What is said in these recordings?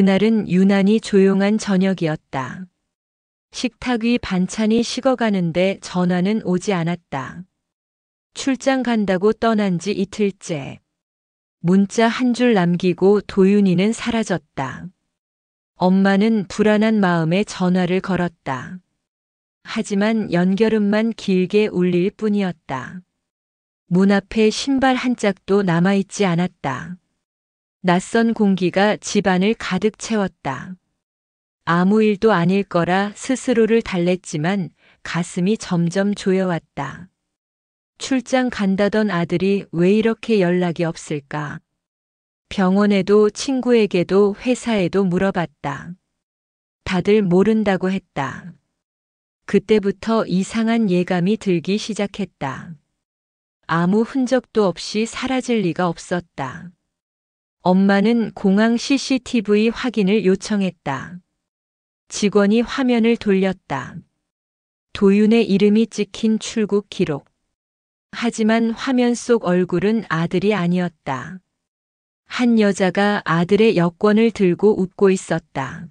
그날은 유난히 조용한 저녁이었다. 식탁 위 반찬이 식어가는데 전화는 오지 않았다. 출장 간다고 떠난 지 이틀째. 문자 한 줄 남기고 도윤이는 사라졌다. 엄마는 불안한 마음에 전화를 걸었다. 하지만 연결음만 길게 울릴 뿐이었다. 문 앞에 신발 한 짝도 남아있지 않았다. 낯선 공기가 집안을 가득 채웠다. 아무 일도 아닐 거라 스스로를 달랬지만 가슴이 점점 조여왔다. 출장 간다던 아들이 왜 이렇게 연락이 없을까? 병원에도 친구에게도 회사에도 물어봤다. 다들 모른다고 했다. 그때부터 이상한 예감이 들기 시작했다. 아무 흔적도 없이 사라질 리가 없었다. 엄마는 공항 CCTV 확인을 요청했다. 직원이 화면을 돌렸다. 도윤의 이름이 찍힌 출국 기록. 하지만 화면 속 얼굴은 아들이 아니었다. 한 여자가 아들의 여권을 들고 웃고 있었다.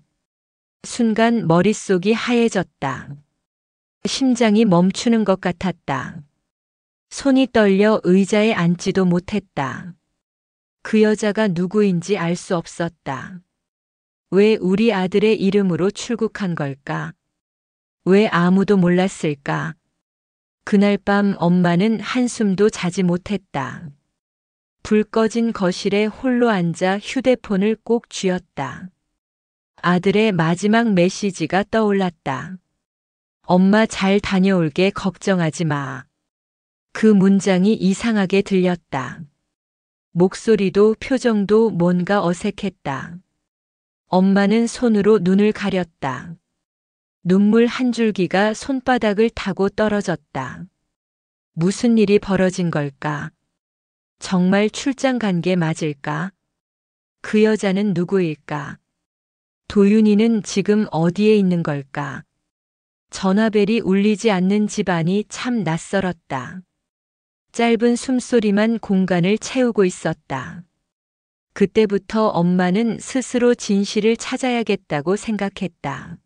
순간 머릿속이 하얘졌다. 심장이 멈추는 것 같았다. 손이 떨려 의자에 앉지도 못했다. 그 여자가 누구인지 알 수 없었다. 왜 우리 아들의 이름으로 출국한 걸까? 왜 아무도 몰랐을까? 그날 밤 엄마는 한숨도 자지 못했다. 불 꺼진 거실에 홀로 앉아 휴대폰을 꼭 쥐었다. 아들의 마지막 메시지가 떠올랐다. 엄마 잘 다녀올게, 걱정하지 마. 그 문장이 이상하게 들렸다. 목소리도 표정도 뭔가 어색했다. 엄마는 손으로 눈을 가렸다. 눈물 한 줄기가 손바닥을 타고 떨어졌다. 무슨 일이 벌어진 걸까? 정말 출장 간 게 맞을까? 그 여자는 누구일까? 도윤이는 지금 어디에 있는 걸까? 전화벨이 울리지 않는 집안이 참 낯설었다. 짧은 숨소리만 공간을 채우고 있었다. 그때부터 엄마는 스스로 진실을 찾아야겠다고 생각했다.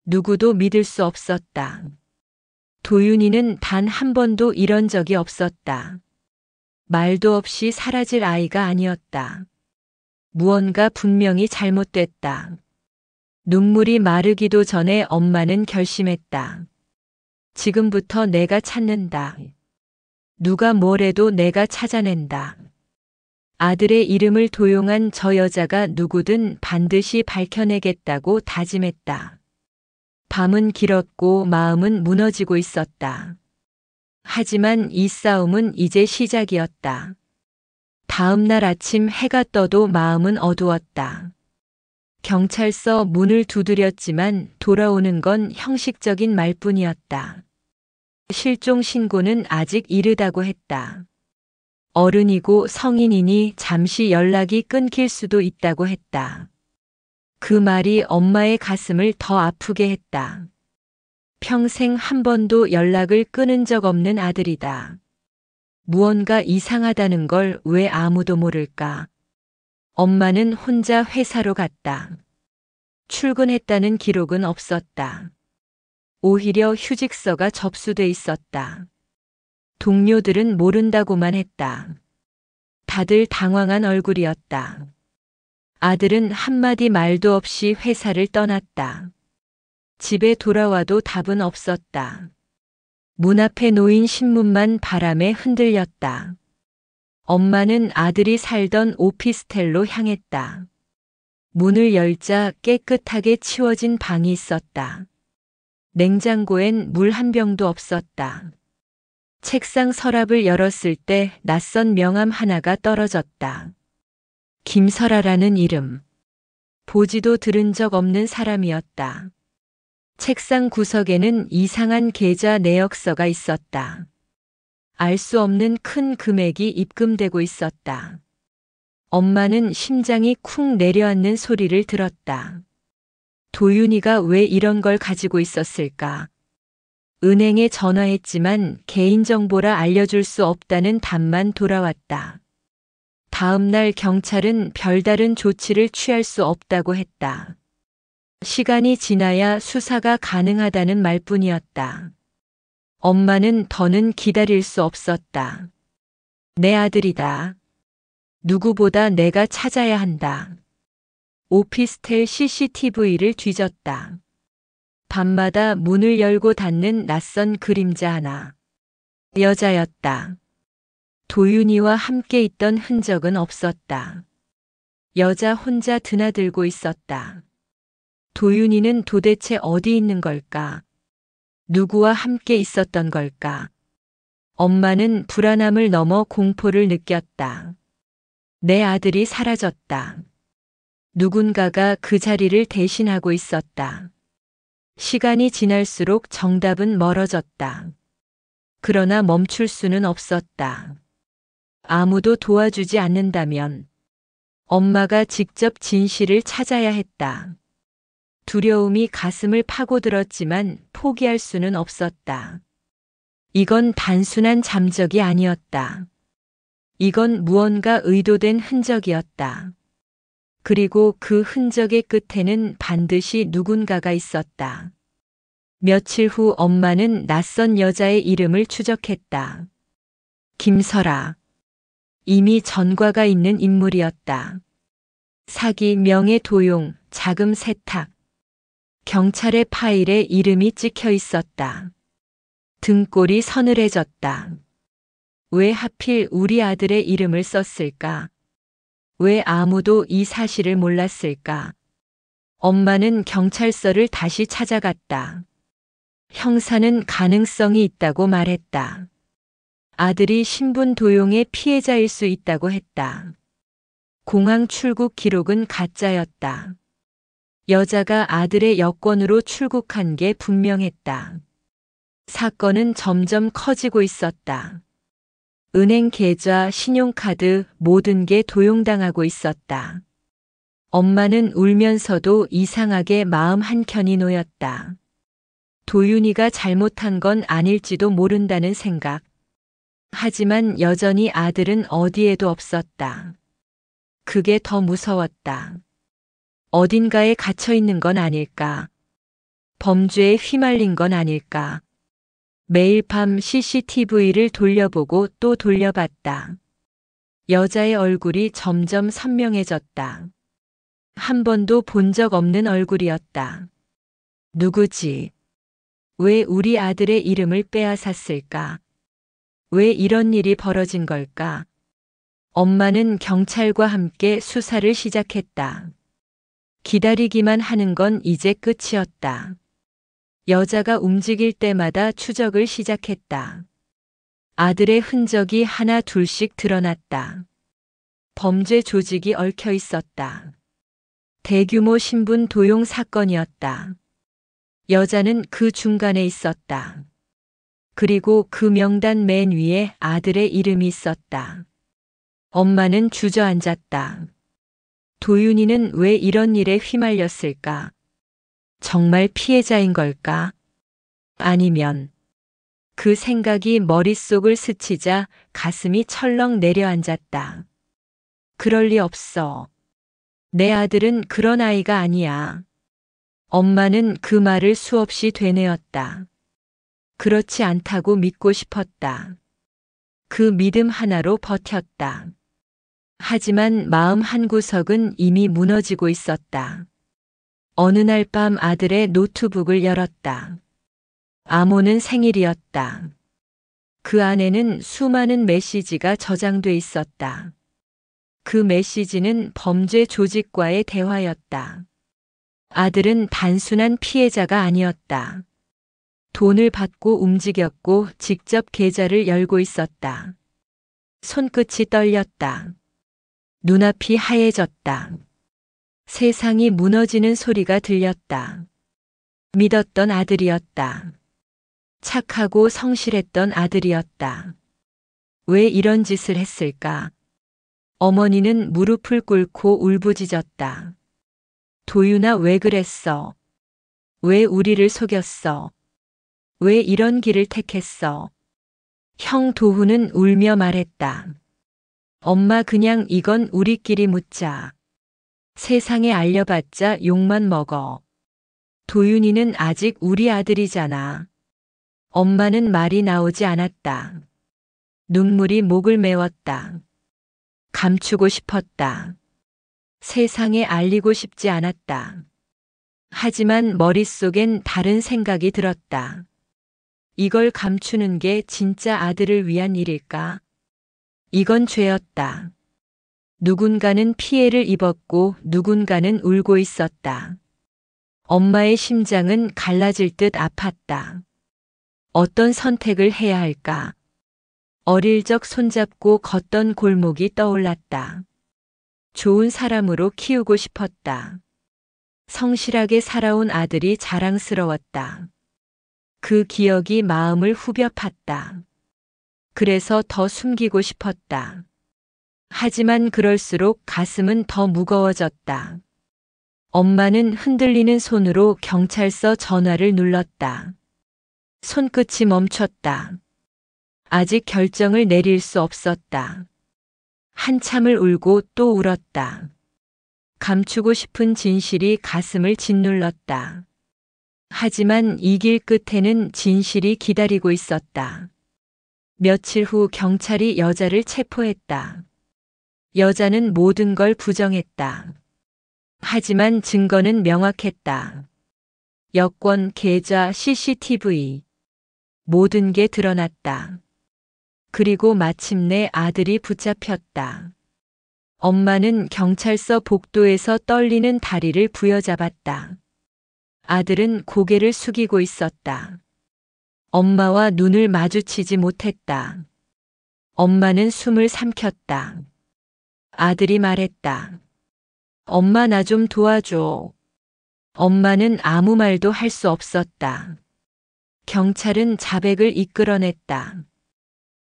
누구도 믿을 수 없었다. 도윤이는 단 한 번도 이런 적이 없었다. 말도 없이 사라질 아이가 아니었다. 무언가 분명히 잘못됐다. 눈물이 마르기도 전에 엄마는 결심했다. 지금부터 내가 찾는다. 누가 뭐래도 내가 찾아낸다. 아들의 이름을 도용한 저 여자가 누구든 반드시 밝혀내겠다고 다짐했다. 밤은 길었고 마음은 무너지고 있었다. 하지만 이 싸움은 이제 시작이었다. 다음 날 아침 해가 떠도 마음은 어두웠다. 경찰서 문을 두드렸지만 돌아오는 건 형식적인 말뿐이었다. 실종 신고는 아직 이르다고 했다. 어른이고 성인이니 잠시 연락이 끊길 수도 있다고 했다. 그 말이 엄마의 가슴을 더 아프게 했다. 평생 한 번도 연락을 끊은 적 없는 아들이다. 무언가 이상하다는 걸 왜 아무도 모를까? 엄마는 혼자 회사로 갔다. 출근했다는 기록은 없었다. 오히려 휴직서가 접수돼 있었다. 동료들은 모른다고만 했다. 다들 당황한 얼굴이었다. 아들은 한마디 말도 없이 회사를 떠났다. 집에 돌아와도 답은 없었다. 문 앞에 놓인 신문만 바람에 흔들렸다. 엄마는 아들이 살던 오피스텔로 향했다. 문을 열자 깨끗하게 치워진 방이 있었다. 냉장고엔 물 한 병도 없었다. 책상 서랍을 열었을 때 낯선 명함 하나가 떨어졌다. 김설아라는 이름. 보지도 들은 적 없는 사람이었다. 책상 구석에는 이상한 계좌 내역서가 있었다. 알 수 없는 큰 금액이 입금되고 있었다. 엄마는 심장이 쿵 내려앉는 소리를 들었다. 도윤이가 왜 이런 걸 가지고 있었을까? 은행에 전화했지만 개인정보라 알려줄 수 없다는 답만 돌아왔다. 다음 날 경찰은 별다른 조치를 취할 수 없다고 했다. 시간이 지나야 수사가 가능하다는 말뿐이었다. 엄마는 더는 기다릴 수 없었다. 내 아들이다. 누구보다 내가 찾아야 한다. 오피스텔 CCTV를 뒤졌다. 밤마다 문을 열고 닫는 낯선 그림자 하나. 여자였다. 도윤이와 함께 있던 흔적은 없었다. 여자 혼자 드나들고 있었다. 도윤이는 도대체 어디 있는 걸까? 누구와 함께 있었던 걸까? 엄마는 불안함을 넘어 공포를 느꼈다. 내 아들이 사라졌다. 누군가가 그 자리를 대신하고 있었다. 시간이 지날수록 정답은 멀어졌다. 그러나 멈출 수는 없었다. 아무도 도와주지 않는다면 엄마가 직접 진실을 찾아야 했다. 두려움이 가슴을 파고들었지만 포기할 수는 없었다. 이건 단순한 잠적이 아니었다. 이건 무언가 의도된 흔적이었다. 그리고 그 흔적의 끝에는 반드시 누군가가 있었다. 며칠 후 엄마는 낯선 여자의 이름을 추적했다. 김설아. 이미 전과가 있는 인물이었다. 사기, 명예 도용, 자금 세탁. 경찰의 파일에 이름이 찍혀 있었다. 등골이 서늘해졌다. 왜 하필 우리 아들의 이름을 썼을까? 왜 아무도 이 사실을 몰랐을까? 엄마는 경찰서를 다시 찾아갔다. 형사는 가능성이 있다고 말했다. 아들이 신분 도용의 피해자일 수 있다고 했다. 공항 출국 기록은 가짜였다. 여자가 아들의 여권으로 출국한 게 분명했다. 사건은 점점 커지고 있었다. 은행 계좌, 신용카드 모든 게 도용당하고 있었다. 엄마는 울면서도 이상하게 마음 한켠이 놓였다. 도윤이가 잘못한 건 아닐지도 모른다는 생각. 하지만 여전히 아들은 어디에도 없었다. 그게 더 무서웠다. 어딘가에 갇혀 있는 건 아닐까? 범죄에 휘말린 건 아닐까? 매일 밤 CCTV를 돌려보고 또 돌려봤다. 여자의 얼굴이 점점 선명해졌다. 한 번도 본 적 없는 얼굴이었다. 누구지? 왜 우리 아들의 이름을 빼앗았을까? 왜 이런 일이 벌어진 걸까? 엄마는 경찰과 함께 수사를 시작했다. 기다리기만 하는 건 이제 끝이었다. 여자가 움직일 때마다 추적을 시작했다. 아들의 흔적이 하나 둘씩 드러났다. 범죄 조직이 얽혀 있었다. 대규모 신분 도용 사건이었다. 여자는 그 중간에 있었다. 그리고 그 명단 맨 위에 아들의 이름이 있었다. 엄마는 주저앉았다. 도윤이는 왜 이런 일에 휘말렸을까? 정말 피해자인 걸까? 아니면 그 생각이 머릿속을 스치자 가슴이 철렁 내려앉았다. 그럴 리 없어. 내 아들은 그런 아이가 아니야. 엄마는 그 말을 수없이 되뇌었다. 그렇지 않다고 믿고 싶었다. 그 믿음 하나로 버텼다. 하지만 마음 한구석은 이미 무너지고 있었다. 어느 날 밤 아들의 노트북을 열었다. 아모는 생일이었다. 그 안에는 수많은 메시지가 저장돼 있었다. 그 메시지는 범죄 조직과의 대화였다. 아들은 단순한 피해자가 아니었다. 돈을 받고 움직였고 직접 계좌를 열고 있었다. 손끝이 떨렸다. 눈앞이 하얘졌다. 세상이 무너지는 소리가 들렸다. 믿었던 아들이었다. 착하고 성실했던 아들이었다. 왜 이런 짓을 했을까? 어머니는 무릎을 꿇고 울부짖었다. 도윤아, 왜 그랬어? 왜 우리를 속였어? 왜 이런 길을 택했어? 형 도훈은 울며 말했다. 엄마 그냥 이건 우리끼리 묻자. 세상에 알려봤자 욕만 먹어. 도윤이는 아직 우리 아들이잖아. 엄마는 말이 나오지 않았다. 눈물이 목을 메웠다. 감추고 싶었다. 세상에 알리고 싶지 않았다. 하지만 머릿속엔 다른 생각이 들었다. 이걸 감추는 게 진짜 아들을 위한 일일까? 이건 죄였다. 누군가는 피해를 입었고 누군가는 울고 있었다. 엄마의 심장은 갈라질 듯 아팠다. 어떤 선택을 해야 할까? 어릴 적 손잡고 걷던 골목이 떠올랐다. 좋은 사람으로 키우고 싶었다. 성실하게 살아온 아들이 자랑스러웠다. 그 기억이 마음을 후벼 팠다. 그래서 더 숨기고 싶었다. 하지만 그럴수록 가슴은 더 무거워졌다. 엄마는 흔들리는 손으로 경찰서 전화를 눌렀다. 손끝이 멈췄다. 아직 결정을 내릴 수 없었다. 한참을 울고 또 울었다. 감추고 싶은 진실이 가슴을 짓눌렀다. 하지만 이 길 끝에는 진실이 기다리고 있었다. 며칠 후 경찰이 여자를 체포했다. 여자는 모든 걸 부정했다. 하지만 증거는 명확했다. 여권, 계좌, CCTV. 모든 게 드러났다. 그리고 마침내 아들이 붙잡혔다. 엄마는 경찰서 복도에서 떨리는 다리를 부여잡았다. 아들은 고개를 숙이고 있었다. 엄마와 눈을 마주치지 못했다. 엄마는 숨을 삼켰다. 아들이 말했다. 엄마 나 좀 도와줘. 엄마는 아무 말도 할 수 없었다. 경찰은 자백을 이끌어냈다.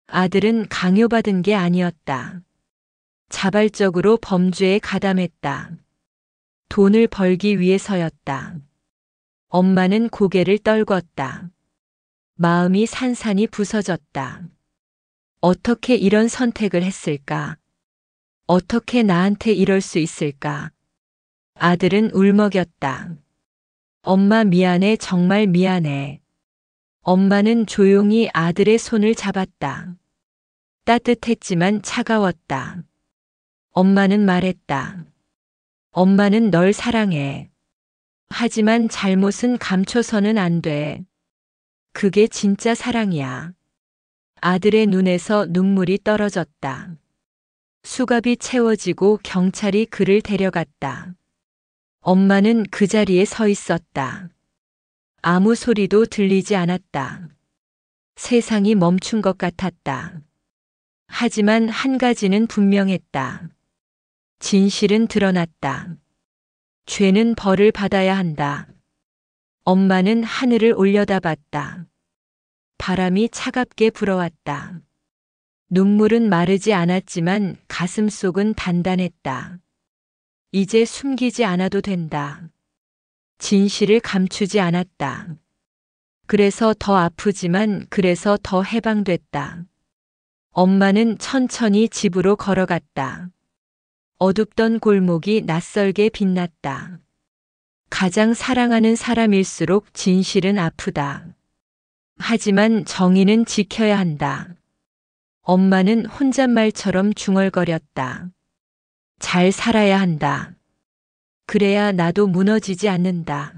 아들은 강요받은 게 아니었다. 자발적으로 범죄에 가담했다. 돈을 벌기 위해서였다. 엄마는 고개를 떨궜다. 마음이 산산이 부서졌다. 어떻게 이런 선택을 했을까? 어떻게 나한테 이럴 수 있을까? 아들은 울먹였다. 엄마 미안해, 정말 미안해. 엄마는 조용히 아들의 손을 잡았다. 따뜻했지만 차가웠다. 엄마는 말했다. 엄마는 널 사랑해. 하지만 잘못은 감춰서는 안 돼. 그게 진짜 사랑이야. 아들의 눈에서 눈물이 떨어졌다. 수갑이 채워지고 경찰이 그를 데려갔다. 엄마는 그 자리에 서 있었다. 아무 소리도 들리지 않았다. 세상이 멈춘 것 같았다. 하지만 한 가지는 분명했다. 진실은 드러났다. 죄는 벌을 받아야 한다. 엄마는 하늘을 올려다봤다. 바람이 차갑게 불어왔다. 눈물은 마르지 않았지만 가슴 속은 단단했다. 이제 숨기지 않아도 된다. 진실을 감추지 않았다. 그래서 더 아프지만 그래서 더 해방됐다. 엄마는 천천히 집으로 걸어갔다. 어둡던 골목이 낯설게 빛났다. 가장 사랑하는 사람일수록 진실은 아프다. 하지만 정의는 지켜야 한다. 엄마는 혼잣말처럼 중얼거렸다. 잘 살아야 한다. 그래야 나도 무너지지 않는다.